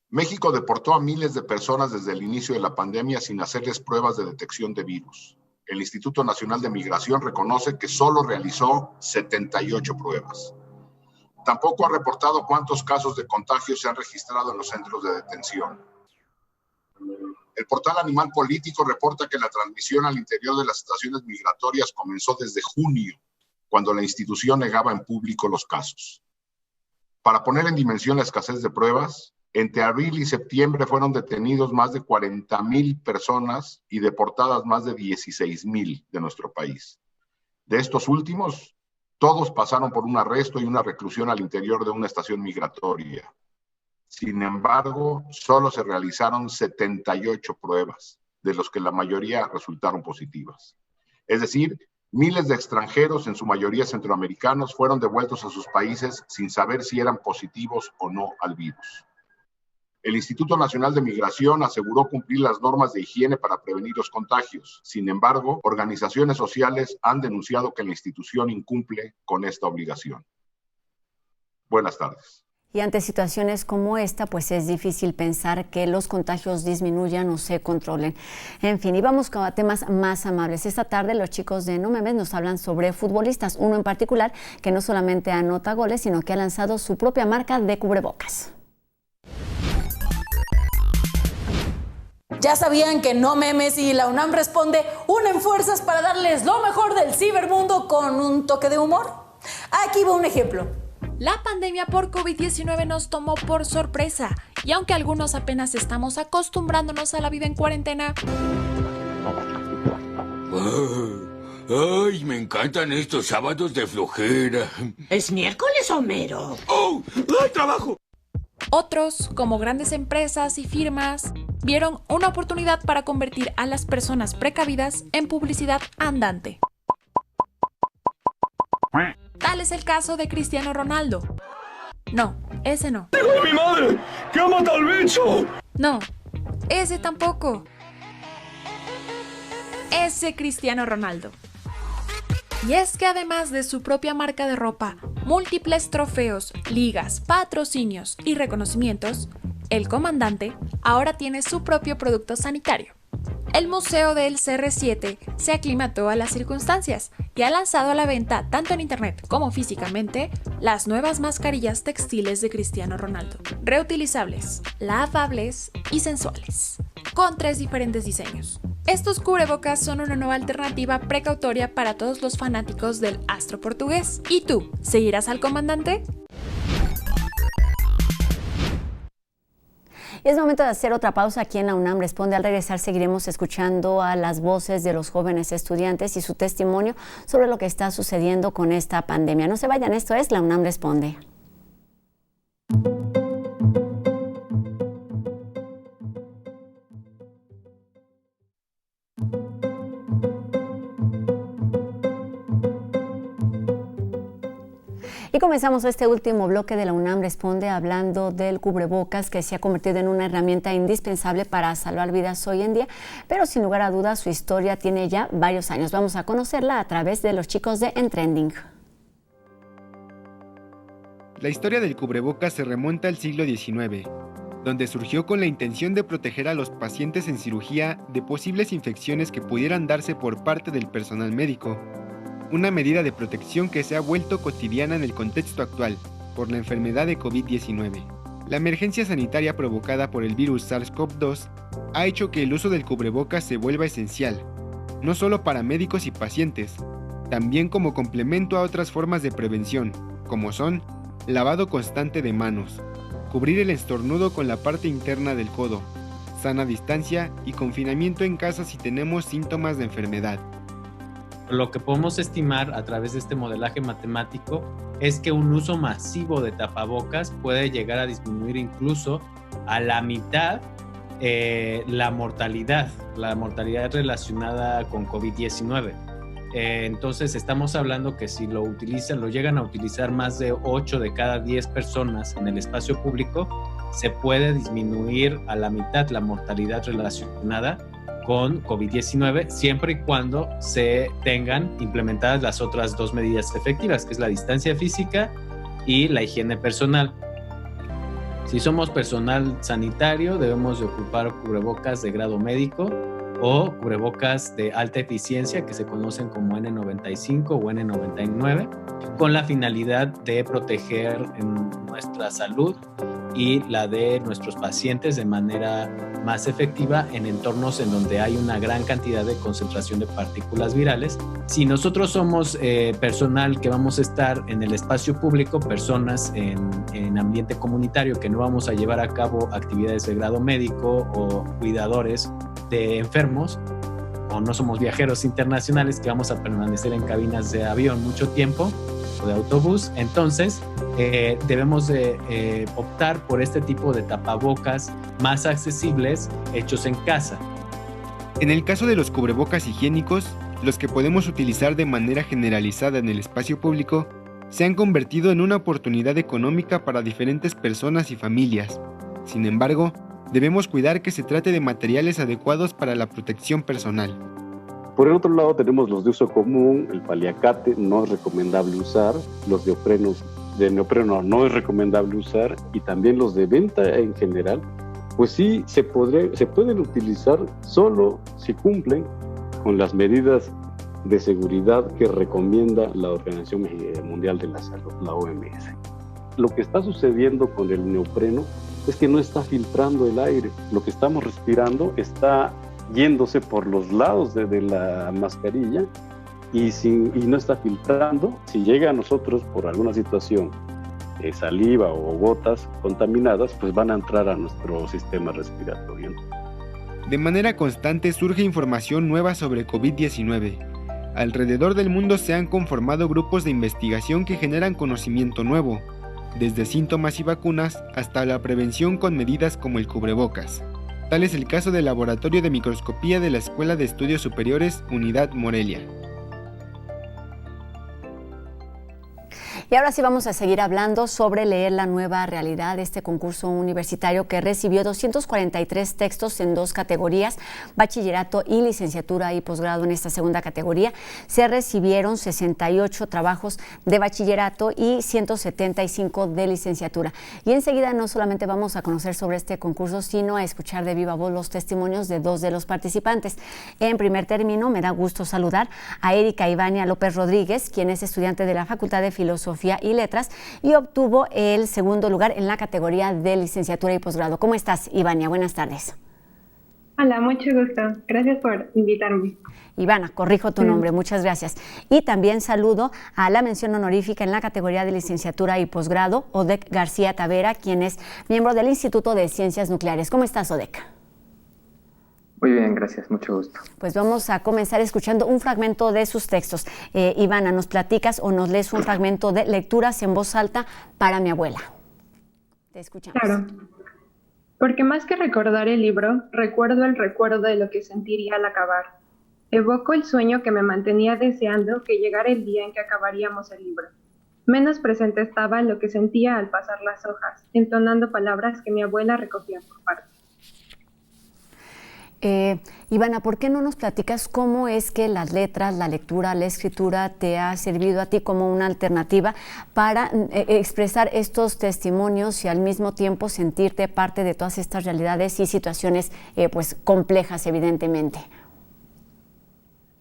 México deportó a miles de personas desde el inicio de la pandemia sin hacerles pruebas de detección de virus. El Instituto Nacional de Migración reconoce que solo realizó 78 pruebas. Tampoco ha reportado cuántos casos de contagio se han registrado en los centros de detención. El portal Animal Político reporta que la transmisión al interior de las estaciones migratorias comenzó desde junio, cuando la institución negaba en público los casos. Para poner en dimensión la escasez de pruebas, entre abril y septiembre fueron detenidos más de 40,000 personas y deportadas más de 16,000 de nuestro país. De estos últimos, todos pasaron por un arresto y una reclusión al interior de una estación migratoria. Sin embargo, solo se realizaron 78 pruebas, de los que la mayoría resultaron positivas. Es decir, miles de extranjeros, en su mayoría centroamericanos, fueron devueltos a sus países sin saber si eran positivos o no al virus. El Instituto Nacional de Migración aseguró cumplir las normas de higiene para prevenir los contagios. Sin embargo, organizaciones sociales han denunciado que la institución incumple con esta obligación. Buenas tardes. Y ante situaciones como esta, pues es difícil pensar que los contagios disminuyan o se controlen. En fin, y vamos a temas más amables. Esta tarde los chicos de No Memes nos hablan sobre futbolistas, uno en particular que no solamente anota goles, sino que ha lanzado su propia marca de cubrebocas. ¿Ya sabían que No Memes y la UNAM Responde unen fuerzas para darles lo mejor del cibermundo con un toque de humor? Aquí va un ejemplo. La pandemia por COVID-19 nos tomó por sorpresa y aunque algunos apenas estamos acostumbrándonos a la vida en cuarentena... ¡Ay, me encantan estos sábados de flojera! ¿Es miércoles, Homero? ¡Oh! ¡Ay, trabajo! Otros, como grandes empresas y firmas, vieron una oportunidad para convertir a las personas precavidas en publicidad andante. Tal es el caso de Cristiano Ronaldo. No, ese no. ¡Hijo de mi madre! ¡Que ha matado al bicho! No, ese tampoco. Ese Cristiano Ronaldo. Y es que además de su propia marca de ropa, múltiples trofeos, ligas, patrocinios y reconocimientos, el comandante ahora tiene su propio producto sanitario. El Museo del CR7 se aclimató a las circunstancias y ha lanzado a la venta, tanto en internet como físicamente, las nuevas mascarillas textiles de Cristiano Ronaldo, reutilizables, lavables y sensuales, con 3 diferentes diseños. Estos cubrebocas son una nueva alternativa precautoria para todos los fanáticos del astro portugués. ¿Y tú, seguirás al comandante? Es momento de hacer otra pausa aquí en la UNAM Responde. Al regresar seguiremos escuchando a las voces de los jóvenes estudiantes y su testimonio sobre lo que está sucediendo con esta pandemia. No se vayan, esto es la UNAM Responde. comenzamos este último bloque de la UNAM Responde hablando del cubrebocas, que se ha convertido en una herramienta indispensable para salvar vidas hoy en día, pero sin lugar a dudas su historia tiene ya varios años. Vamos a conocerla a través de los chicos de En Trending. La historia del cubrebocas se remonta al siglo XIX, donde surgió con la intención de proteger a los pacientes en cirugía de posibles infecciones que pudieran darse por parte del personal médico. Una medida de protección que se ha vuelto cotidiana en el contexto actual, por la enfermedad de COVID-19. La emergencia sanitaria provocada por el virus SARS-CoV-2 ha hecho que el uso del cubrebocas se vuelva esencial, no solo para médicos y pacientes, también como complemento a otras formas de prevención, como son lavado constante de manos, cubrir el estornudo con la parte interna del codo, sana distancia y confinamiento en casa si tenemos síntomas de enfermedad. Lo que podemos estimar a través de este modelaje matemático es que un uso masivo de tapabocas puede llegar a disminuir incluso a la mitad la mortalidad relacionada con COVID-19. Entonces estamos hablando que si lo llegan a utilizar más de 8 de cada 10 personas en el espacio público, se puede disminuir a la mitad la mortalidad relacionada con COVID-19, siempre y cuando se tengan implementadas las otras dos medidas efectivas, que es la distancia física y la higiene personal. Si somos personal sanitario, debemos de ocupar cubrebocas de grado médico o cubrebocas de alta eficiencia que se conocen como N95 o N99, con la finalidad de proteger nuestra salud y la de nuestros pacientes de manera más efectiva en entornos en donde hay una gran cantidad de concentración de partículas virales. Si nosotros somos personal que vamos a estar en el espacio público, personas en ambiente comunitario que no vamos a llevar a cabo actividades de grado médico o cuidadores de enfermos, o no somos viajeros internacionales que vamos a permanecer en cabinas de avión mucho tiempo o de autobús, entonces debemos de optar por este tipo de tapabocas más accesibles hechos en casa. En el caso de los cubrebocas higiénicos, los que podemos utilizar de manera generalizada en el espacio público, se han convertido en una oportunidad económica para diferentes personas y familias. Sin embargo, debemos cuidar que se trate de materiales adecuados para la protección personal. Por el otro lado tenemos los de uso común, el paliacate no es recomendable usar, los de neopreno no es recomendable usar, y también los de venta en general, pues sí se pueden utilizar solo si cumplen con las medidas de seguridad que recomienda la Organización Mundial de la Salud, la OMS. Lo que está sucediendo con el neopreno es que no está filtrando el aire. Lo que estamos respirando está yéndose por los lados de la mascarilla y no está filtrando. Si llega a nosotros por alguna situación saliva o gotas contaminadas, pues van a entrar a nuestro sistema respiratorio. De manera constante surge información nueva sobre COVID-19. Alrededor del mundo se han conformado grupos de investigación que generan conocimiento nuevo, desde síntomas y vacunas hasta la prevención con medidas como el cubrebocas. Tal es el caso del Laboratorio de Microscopía de la Escuela de Estudios Superiores Unidad Morelia. Y ahora sí vamos a seguir hablando sobre leer la nueva realidad de este concurso universitario que recibió 243 textos en 2 categorías, bachillerato y licenciatura y posgrado. En esta segunda categoría se recibieron 68 trabajos de bachillerato y 175 de licenciatura. Y enseguida no solamente vamos a conocer sobre este concurso, sino a escuchar de viva voz los testimonios de 2 de los participantes. En primer término, me da gusto saludar a Erika Ivania López Rodríguez, quien es estudiante de la Facultad de Filosofía y Letras y obtuvo el segundo lugar en la categoría de licenciatura y posgrado. ¿Cómo estás, Ivania? Buenas tardes. Hola, mucho gusto. Gracias por invitarme. Ivana, corrijo tu nombre, muchas gracias. Y también saludo a la mención honorífica en la categoría de licenciatura y posgrado, Odek García Tavera, quien es miembro del Instituto de Ciencias Nucleares. ¿Cómo estás, Odek? Muy bien, gracias, mucho gusto. Pues vamos a comenzar escuchando un fragmento de sus textos. Ivana, ¿nos platicas o nos lees un fragmento de Lecturas en voz alta para mi abuela? Te escuchamos. Claro, porque más que recordar el libro, recuerdo el recuerdo de lo que sentiría al acabar. Evoco el sueño que me mantenía deseando que llegara el día en que acabaríamos el libro. menos presente estaba lo que sentía al pasar las hojas, entonando palabras que mi abuela recogía por partes. Ivana, ¿por qué no nos platicas cómo es que las letras, la lectura, la escritura te ha servido a ti como una alternativa para expresar estos testimonios y al mismo tiempo sentirte parte de todas estas realidades y situaciones pues complejas, evidentemente?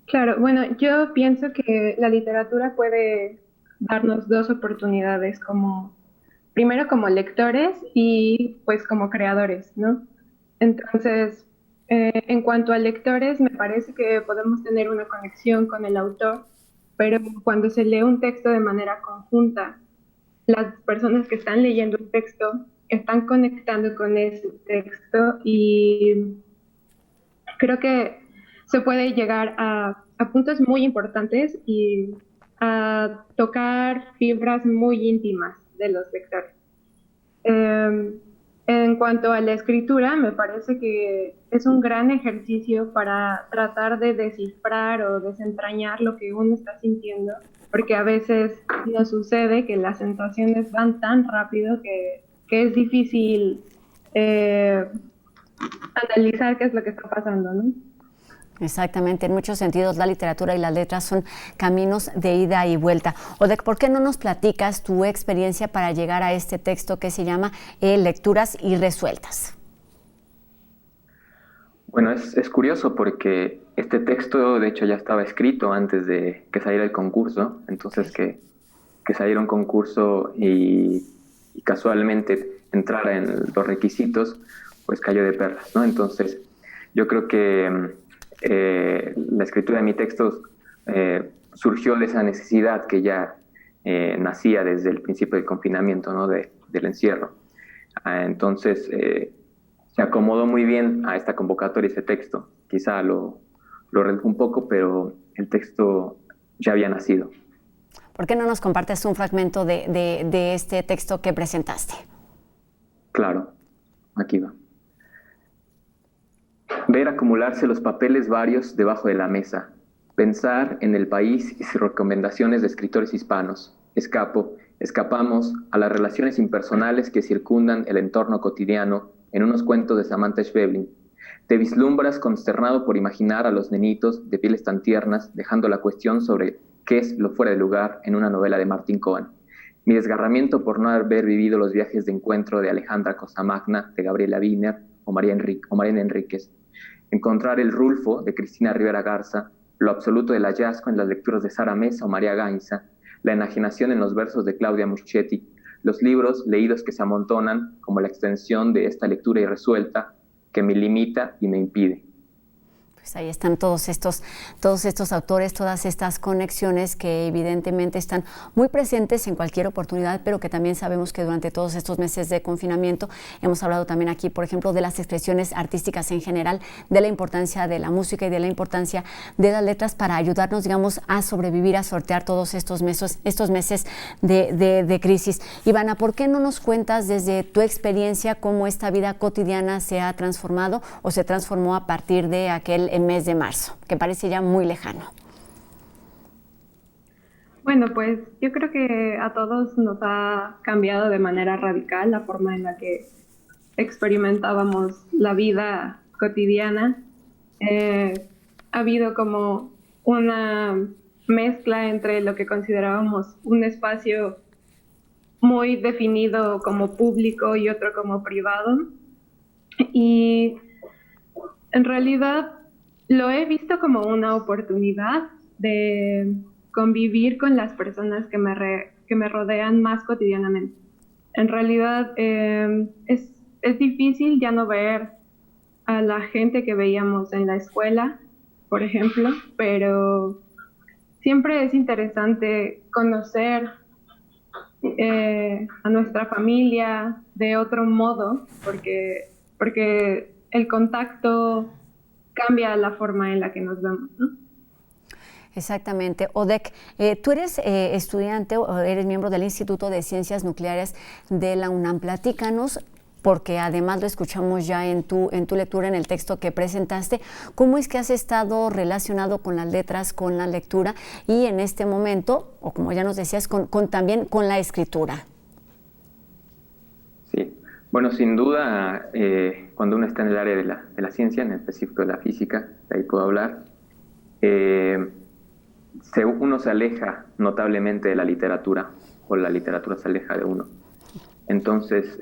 Claro, bueno, yo pienso que la literatura puede darnos dos oportunidades, primero como lectores y pues como creadores, ¿no? Entonces, en cuanto a lectores, me parece que podemos tener una conexión con el autor, pero cuando se lee un texto de manera conjunta, las personas que están leyendo el texto están conectando con ese texto y creo que se puede llegar a puntos muy importantes y a tocar fibras muy íntimas de los lectores. En cuanto a la escritura, me parece que es un gran ejercicio para tratar de descifrar o desentrañar lo que uno está sintiendo, porque a veces nos sucede que las sensaciones van tan rápido que es difícil analizar qué es lo que está pasando, ¿no? Exactamente, en muchos sentidos la literatura y las letras son caminos de ida y vuelta. Odek, ¿por qué no nos platicas tu experiencia para llegar a este texto que se llama Lecturas Irresueltas? Bueno, es curioso porque este texto de hecho ya estaba escrito antes de que saliera el concurso, entonces que saliera un concurso y casualmente entrara en los requisitos, pues cayó de perlas, ¿no? Entonces yo creo que la escritura de mi texto surgió de esa necesidad que ya nacía desde el principio del confinamiento, ¿no? del encierro. Entonces se acomodó muy bien a esta convocatoria ese texto. Quizá lo reduje un poco, pero el texto ya había nacido. ¿Por qué no nos compartes un fragmento de este texto que presentaste? Claro, aquí va. Ver acumularse los papeles varios debajo de la mesa. Pensar en el país y sus recomendaciones de escritores hispanos. Escapamos a las relaciones impersonales que circundan el entorno cotidiano en unos cuentos de Samantha Schweblin. Te vislumbras consternado por imaginar a los nenitos de pieles tan tiernas, dejando la cuestión sobre qué es lo fuera de lugar en una novela de Martín Cohen. Mi desgarramiento por no haber vivido los viajes de encuentro de Alejandra Cosamagna, de Gabriela Wiener o Mariana Enríquez. Encontrar el Rulfo de Cristina Rivera Garza, lo absoluto del hallazgo en las lecturas de Sara Mesa o María Gainza, la enajenación en los versos de Claudia Muschetti, los libros leídos que se amontonan como la extensión de esta lectura irresuelta que me limita y me impide. Pues ahí están todos estos autores, todas estas conexiones que evidentemente están muy presentes en cualquier oportunidad, pero que también sabemos que durante todos estos meses de confinamiento hemos hablado también aquí, por ejemplo, de las expresiones artísticas en general, de la importancia de la música y de la importancia de las letras para ayudarnos, digamos, a sobrevivir, a sortear todos estos meses de crisis. Ivana, ¿por qué no nos cuentas desde tu experiencia cómo esta vida cotidiana se ha transformado o se transformó a partir de aquel mes de marzo, que parece ya muy lejano? Bueno, pues yo creo que a todos nos ha cambiado de manera radical la forma en la que experimentábamos la vida cotidiana. Ha habido como una mezcla entre lo que considerábamos un espacio muy definido como público y otro como privado. Y en realidad lo he visto como una oportunidad de convivir con las personas que me rodean más cotidianamente. En realidad es difícil ya no ver a la gente que veíamos en la escuela, por ejemplo, pero siempre es interesante conocer a nuestra familia de otro modo, porque el contacto cambia la forma en la que nos vemos, ¿no? Exactamente. Odek, tú eres estudiante o eres miembro del Instituto de Ciencias Nucleares de la UNAM. Platícanos porque además lo escuchamos ya en tu lectura, en el texto que presentaste. ¿Cómo es que has estado relacionado con las letras, con la lectura y en este momento, o como ya nos decías, también con la escritura? Sí, bueno, sin duda, cuando uno está en el área de la ciencia, en específico de la física, de ahí puedo hablar, uno se aleja notablemente de la literatura, o la literatura se aleja de uno. Entonces,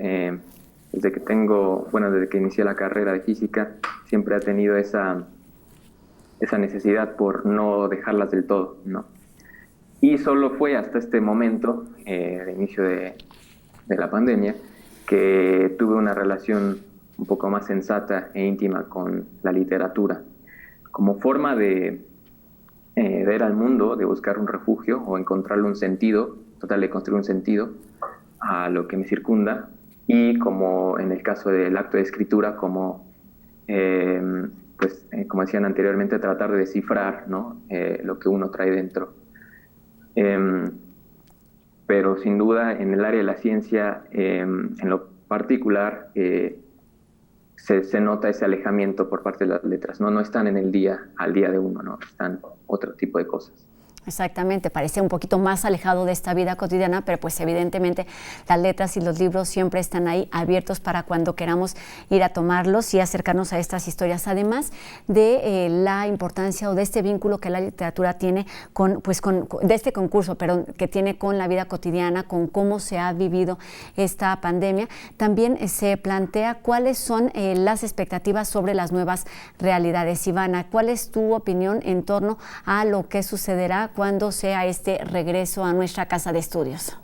desde que inicié la carrera de física, siempre he tenido esa necesidad por no dejarlas del todo, ¿no? Y solo fue hasta este momento, de inicio de la pandemia, que tuve una relación un poco más sensata e íntima con la literatura, como forma de ver al mundo, de buscar un refugio o encontrarle un sentido, tratar de construir un sentido a lo que me circunda, y como en el caso del acto de escritura, como decían anteriormente, tratar de descifrar, ¿no? Lo que uno trae dentro. Pero sin duda en el área de la ciencia, en lo particular, se nota ese alejamiento por parte de las letras, ¿no? No están al día de uno, ¿no? Están otro tipo de cosas. Exactamente, parece un poquito más alejado de esta vida cotidiana, pero pues evidentemente las letras y los libros siempre están ahí abiertos para cuando queramos ir a tomarlos y acercarnos a estas historias, además de la importancia o de este vínculo que la literatura tiene de este concurso, pero que tiene con la vida cotidiana, con cómo se ha vivido esta pandemia. También se plantea cuáles son las expectativas sobre las nuevas realidades. Ivana, ¿cuál es tu opinión en torno a lo que sucederá cuando sea este regreso a nuestra casa de estudios?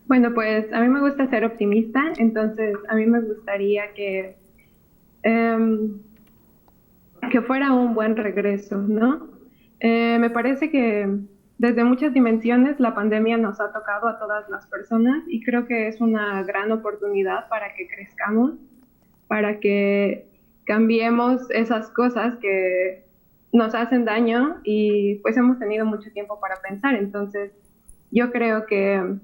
Bueno, pues a mí me gusta ser optimista, entonces a mí me gustaría que fuera un buen regreso, ¿no? Me parece que desde muchas dimensiones la pandemia nos ha tocado a todas las personas y creo que es una gran oportunidad para que crezcamos, para que cambiemos esas cosas que nos hacen daño y pues hemos tenido mucho tiempo para pensar. Entonces yo creo que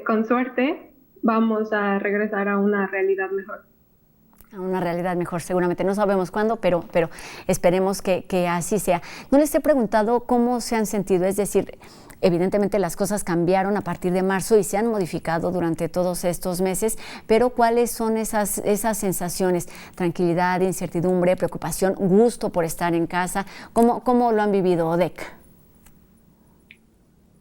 con suerte vamos a regresar a una realidad mejor. A una realidad mejor, seguramente. No sabemos cuándo, pero esperemos que así sea. No les he preguntado cómo se han sentido, es decir, evidentemente las cosas cambiaron a partir de marzo y se han modificado durante todos estos meses, pero ¿cuáles son esas sensaciones? Tranquilidad, incertidumbre, preocupación, gusto por estar en casa. ¿Cómo lo han vivido, Odek?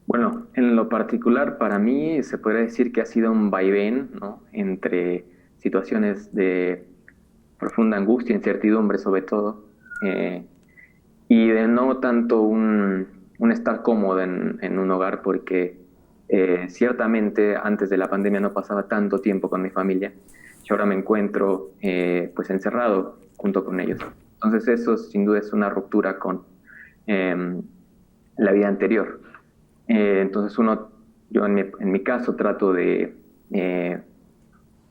Bueno, en lo particular para mí se podría decir que ha sido un vaivén, ¿no? Entre situaciones de profunda angustia, incertidumbre sobre todo, y de no tanto un estar cómodo en un hogar, porque ciertamente antes de la pandemia no pasaba tanto tiempo con mi familia, y ahora me encuentro pues encerrado junto con ellos. Entonces eso sin duda es una ruptura con la vida anterior. Entonces yo en mi caso trato de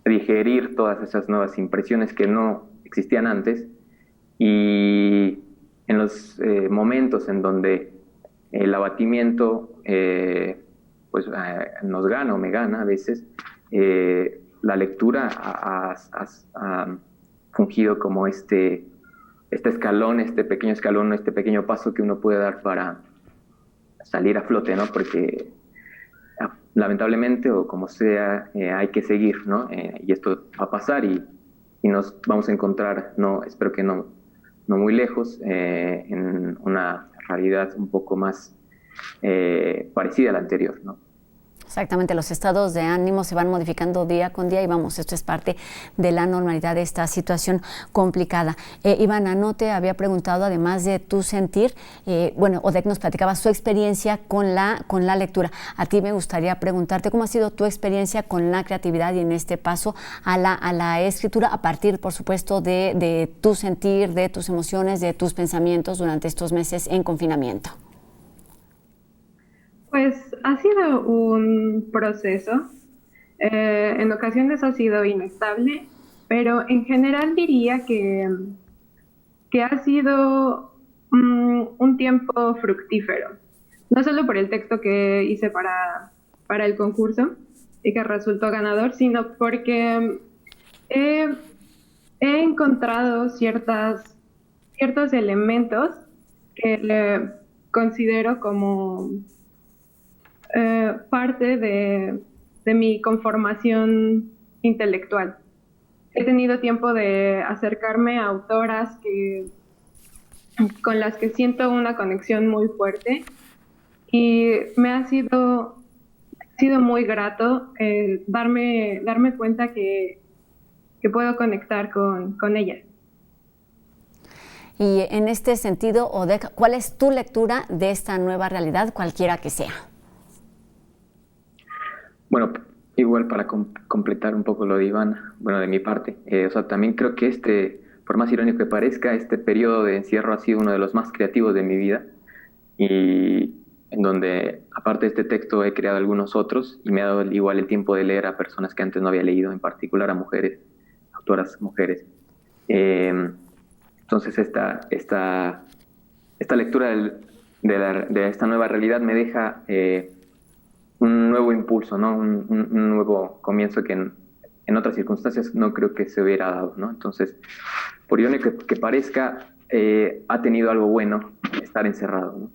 digerir todas esas nuevas impresiones que no existían antes, y en los momentos en donde el abatimiento nos gana o me gana a veces, la lectura ha fungido como este escalón, este pequeño escalón, este pequeño paso que uno puede dar para salir a flote, ¿no? Porque lamentablemente, o como sea, hay que seguir, ¿no? Y esto va a pasar y nos vamos a encontrar, espero que no muy lejos, en una realidad un poco más parecida a la anterior, ¿no? Exactamente, los estados de ánimo se van modificando día con día y vamos, esto es parte de la normalidad de esta situación complicada. Ivana, no te había preguntado, además de tu sentir, Odek nos platicaba su experiencia con la lectura. A ti me gustaría preguntarte cómo ha sido tu experiencia con la creatividad y en este paso a la escritura, a partir, por supuesto, de tu sentir, de tus emociones, de tus pensamientos durante estos meses en confinamiento. Pues ha sido un proceso, en ocasiones ha sido inestable, pero en general diría que ha sido un tiempo fructífero, no solo por el texto que hice para el concurso, que resultó ganador, sino porque he encontrado ciertos elementos que considero como parte de mi conformación intelectual. He tenido tiempo de acercarme a autoras con las que siento una conexión muy fuerte y me ha sido muy grato darme cuenta que puedo conectar con ellas. Y en este sentido, Odette, ¿cuál es tu lectura de esta nueva realidad, cualquiera que sea? Bueno, igual para completar un poco lo de Iván, bueno, de mi parte, también creo que por más irónico que parezca, este periodo de encierro ha sido uno de los más creativos de mi vida, y en donde, aparte de este texto, he creado algunos otros, y me ha dado igual el tiempo de leer a personas que antes no había leído, en particular a mujeres, autoras mujeres. Entonces esta lectura de esta nueva realidad me deja un nuevo impulso, ¿no? Un nuevo comienzo que en otras circunstancias no creo que se hubiera dado, ¿no? Entonces, por irónico que parezca, ha tenido algo bueno estar encerrado, ¿no?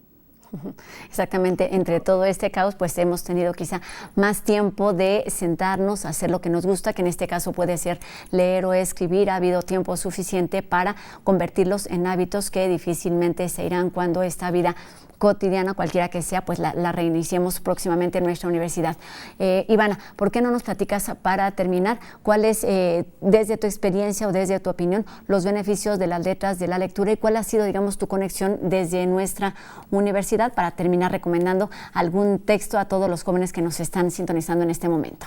Exactamente, entre todo este caos pues hemos tenido quizá más tiempo de sentarnos a hacer lo que nos gusta, que en este caso puede ser leer o escribir. Ha habido tiempo suficiente para convertirlos en hábitos que difícilmente se irán cuando esta vida cotidiana, cualquiera que sea, pues la reiniciemos próximamente en nuestra universidad. Ivana, ¿por qué no nos platicas para terminar cuáles, desde tu experiencia o desde tu opinión, los beneficios de las letras, de la lectura, y cuál ha sido, digamos, tu conexión desde nuestra universidad, para terminar recomendando algún texto a todos los jóvenes que nos están sintonizando en este momento?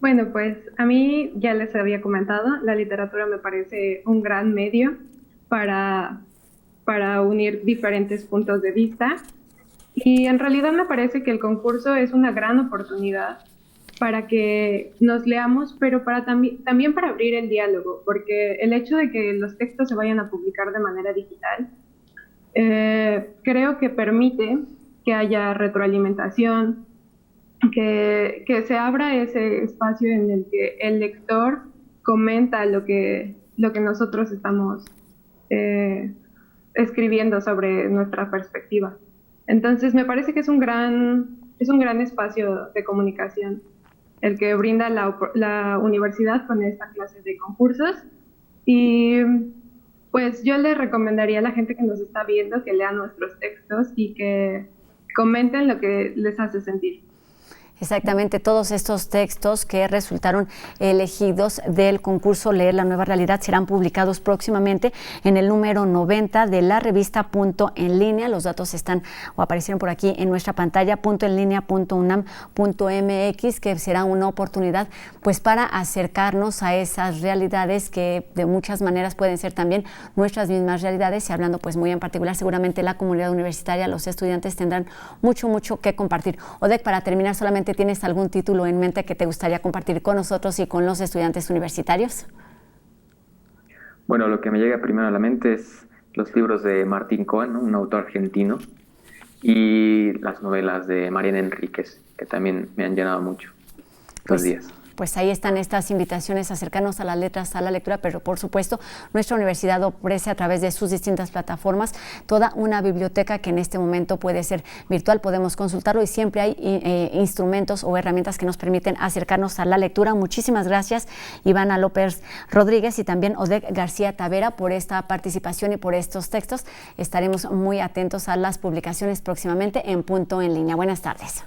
Bueno, pues a mí ya les había comentado, la literatura me parece un gran medio para unir diferentes puntos de vista, y en realidad me parece que el concurso es una gran oportunidad para que nos leamos, pero también para abrir el diálogo, porque el hecho de que los textos se vayan a publicar de manera digital creo que permite que haya retroalimentación, que se abra ese espacio en el que el lector comenta lo que nosotros estamos escribiendo sobre nuestra perspectiva. Entonces me parece que es un gran espacio de comunicación el que brinda la universidad con esta clase de concursos, y pues yo le recomendaría a la gente que nos está viendo que lean nuestros textos y que comenten lo que les hace sentir. Exactamente, todos estos textos que resultaron elegidos del concurso Leer la Nueva Realidad serán publicados próximamente en el número 90 de la revista Punto en Línea. Los datos están o aparecieron por aquí en nuestra pantalla, puntoenlinea.unam.mx, que será una oportunidad pues para acercarnos a esas realidades que de muchas maneras pueden ser también nuestras mismas realidades, y hablando pues muy en particular, seguramente la comunidad universitaria, los estudiantes tendrán mucho que compartir. Odette, para terminar, solamente ¿tienes algún título en mente que te gustaría compartir con nosotros y con los estudiantes universitarios? Bueno, lo que me llega primero a la mente es los libros de Martín Cohen, ¿no? Un autor argentino, y las novelas de Mariana Enríquez, que también me han llenado mucho estos días. Pues ahí están estas invitaciones a acercarnos a las letras, a la lectura, pero por supuesto nuestra universidad ofrece a través de sus distintas plataformas toda una biblioteca que en este momento puede ser virtual, podemos consultarlo, y siempre hay instrumentos o herramientas que nos permiten acercarnos a la lectura. Muchísimas gracias, Ivana López Rodríguez, y también Odette García Tavera, por esta participación y por estos textos. Estaremos muy atentos a las publicaciones próximamente en Punto en Línea. Buenas tardes.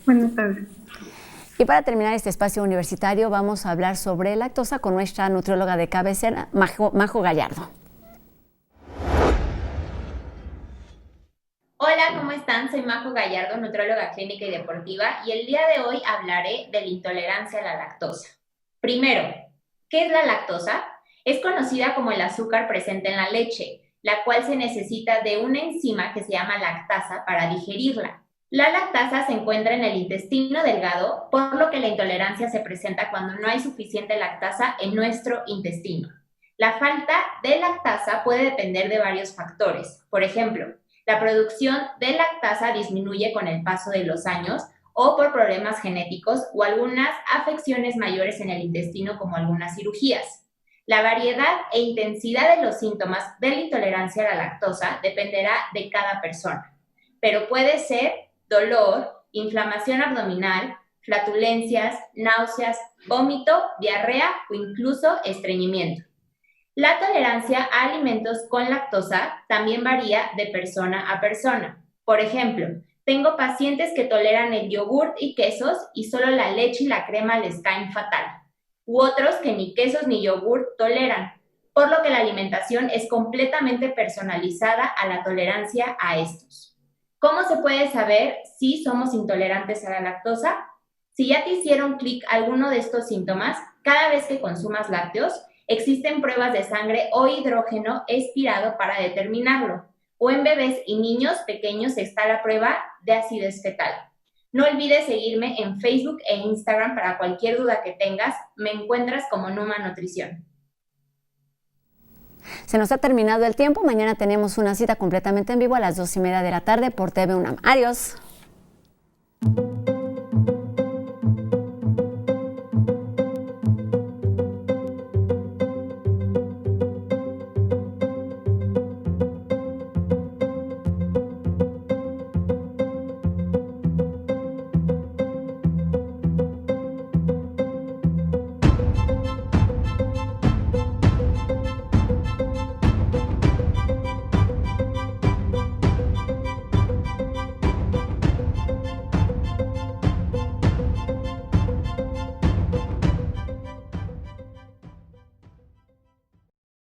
Buenas tardes. Y para terminar este espacio universitario, vamos a hablar sobre lactosa con nuestra nutrióloga de cabecera, Majo Gallardo. Hola, ¿cómo están? Soy Majo Gallardo, nutrióloga clínica y deportiva, y el día de hoy hablaré de la intolerancia a la lactosa. Primero, ¿qué es la lactosa? Es conocida como el azúcar presente en la leche, la cual se necesita de una enzima que se llama lactasa para digerirla. La lactasa se encuentra en el intestino delgado, por lo que la intolerancia se presenta cuando no hay suficiente lactasa en nuestro intestino. La falta de lactasa puede depender de varios factores. Por ejemplo, la producción de lactasa disminuye con el paso de los años, o por problemas genéticos o algunas afecciones mayores en el intestino como algunas cirugías. La variedad e intensidad de los síntomas de la intolerancia a la lactosa dependerá de cada persona, pero puede ser dolor, inflamación abdominal, flatulencias, náuseas, vómito, diarrea o incluso estreñimiento. La tolerancia a alimentos con lactosa también varía de persona a persona. Por ejemplo, tengo pacientes que toleran el yogur y quesos y solo la leche y la crema les caen fatal, u otros que ni quesos ni yogur toleran, por lo que la alimentación es completamente personalizada a la tolerancia a estos. ¿Cómo se puede saber si somos intolerantes a la lactosa? Si ya te hicieron clic alguno de estos síntomas, cada vez que consumas lácteos, existen pruebas de sangre o hidrógeno expirado para determinarlo, o en bebés y niños pequeños está la prueba de acidez fetal. No olvides seguirme en Facebook e Instagram para cualquier duda que tengas. Me encuentras como Numa Nutrición. Se nos ha terminado el tiempo. Mañana tenemos una cita completamente en vivo a las 2:30 de la tarde por TV UNAM. Adiós.